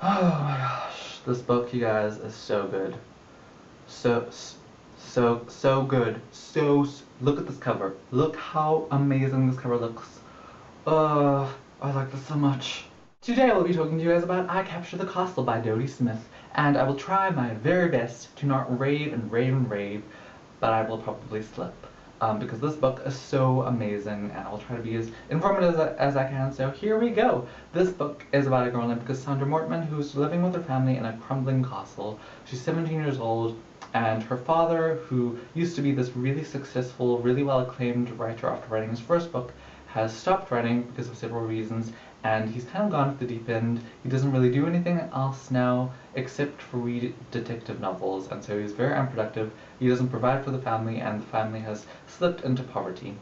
Oh my gosh, this book, you guys, is so good. So good. Look at this cover. Look how amazing this cover looks. I like this so much. Today I will be talking to you guys about I Capture the Castle by Dode Smith, and I will try my very best to not rave and rave and rave, but I will probably slip. Because this book is so amazing, and I will try to be as informative as I can, so here we go! This book is about a girl named Cassandra Mortman who's living with her family in a crumbling castle. She's 17 years old, and her father, who used to be this really successful, really well-acclaimed writer after writing his first book, has stopped writing because of several reasons, and he's kind of gone off the deep end. He doesn't really do anything else now except for read detective novels, and so he's very unproductive. He doesn't provide for the family, and the family has slipped into poverty.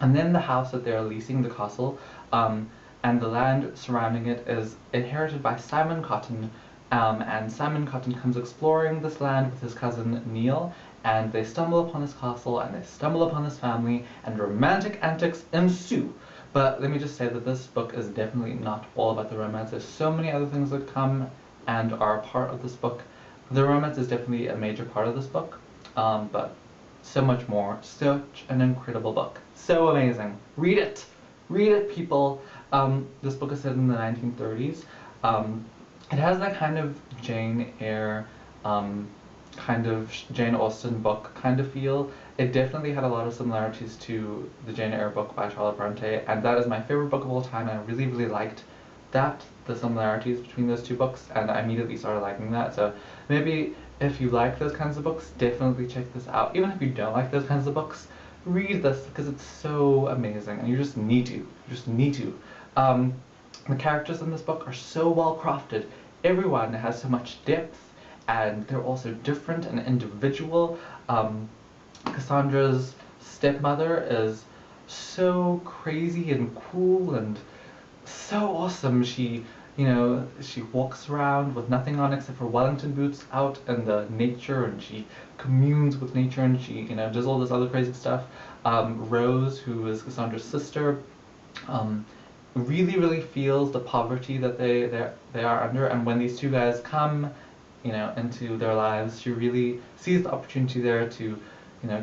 And then the house that they're leasing, the castle, and the land surrounding it is inherited by Simon Cotton, and Simon Cotton comes exploring this land with his cousin Neil, and they stumble upon this castle, and they stumble upon this family, and romantic antics ensue. But let me just say that this book is definitely not all about the romance. There's so many other things that come and are a part of this book. The romance is definitely a major part of this book, but so much more. Such an incredible book. So amazing. Read it! Read it, people! This book is set in the 1930s. It has that kind of Jane Eyre, kind of Jane Austen book kind of feel. It definitely had a lot of similarities to the Jane Eyre book by Charlotte Bronte, and that is my favorite book of all time, and I really, really liked that, the similarities between those two books, and I immediately started liking that. So maybe if you like those kinds of books, definitely check this out. Even if you don't like those kinds of books, read this because it's so amazing, and you just need to. You just need to. The characters in this book are so well crafted. Everyone has so much depth, and they're also different and individual. Cassandra's stepmother is so crazy and cool and so awesome. She walks around with nothing on except for Wellington boots out in the nature, and she communes with nature, and she, does all this other crazy stuff. Rose, who is Cassandra's sister, really, really feels the poverty that they are under, and when these two guys come, into their lives, she really sees the opportunity there to,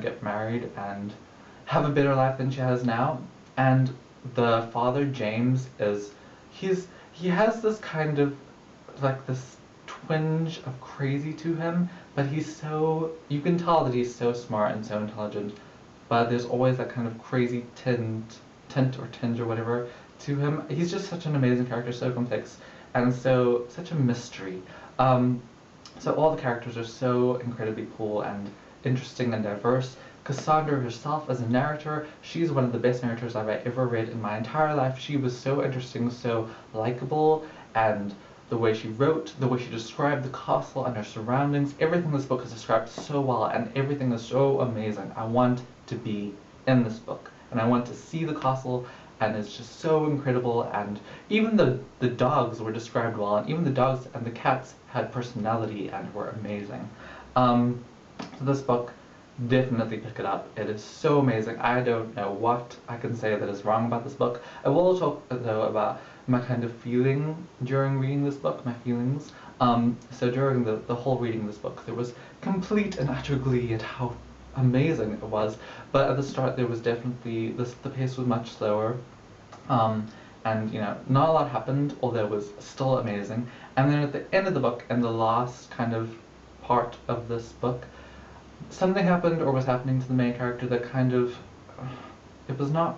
get married and have a better life than she has now. And the father, James, he has this kind of, like, this twinge of crazy to him, but you can tell that he's so smart and so intelligent, but there's always that kind of crazy tint or tinge or whatever to him. He's just such an amazing character, so complex, and such a mystery. So all the characters are so incredibly cool and interesting and diverse. Cassandra herself as a narrator, she's one of the best narrators I've ever read in my entire life. She was so interesting, so likable, and the way she wrote, the way she described the castle and her surroundings, everything in this book is described so well, and everything is so amazing. I want to be in this book, and I want to see the castle, and it's just so incredible. And even the dogs were described well, and even the dogs and the cats had personality and were amazing. So this book, definitely pick it up. It is so amazing. I don't know what I can say that is wrong about this book. I will talk, though, about my kind of feeling during reading this book, my feelings. So during the whole reading of this book, there was complete and utter glee at how amazing it was, but at the start there was definitely, the pace was much slower, and not a lot happened, although it was still amazing. And then at the end of the book, and the last kind of part of this book, something happened or was happening to the main character that kind of, it was not,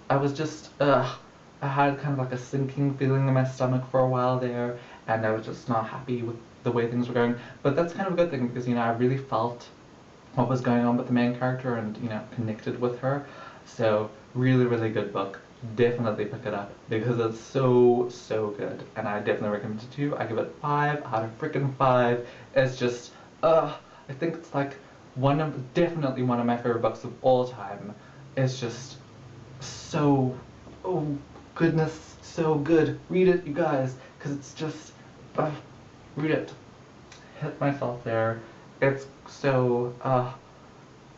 I was just, I had kind of like a sinking feeling in my stomach for a while there, and I was just not happy with the way things were going. But that's kind of a good thing, because I really felt what was going on with the main character and connected with her. So really, really good book. Definitely pick it up because it's so good, and I definitely recommend it to you. I give it 5 out of freaking 5. It's just I think it's like definitely one of my favorite books of all time. It's just so, oh goodness, so good. Read it, you guys, because it's just read it. Hit myself there. It's so,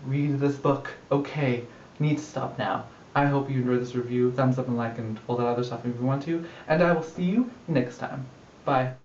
read this book. Okay, need to stop now. I hope you enjoyed this review. Thumbs up and like and all that other stuff if you want to. And I will see you next time. Bye.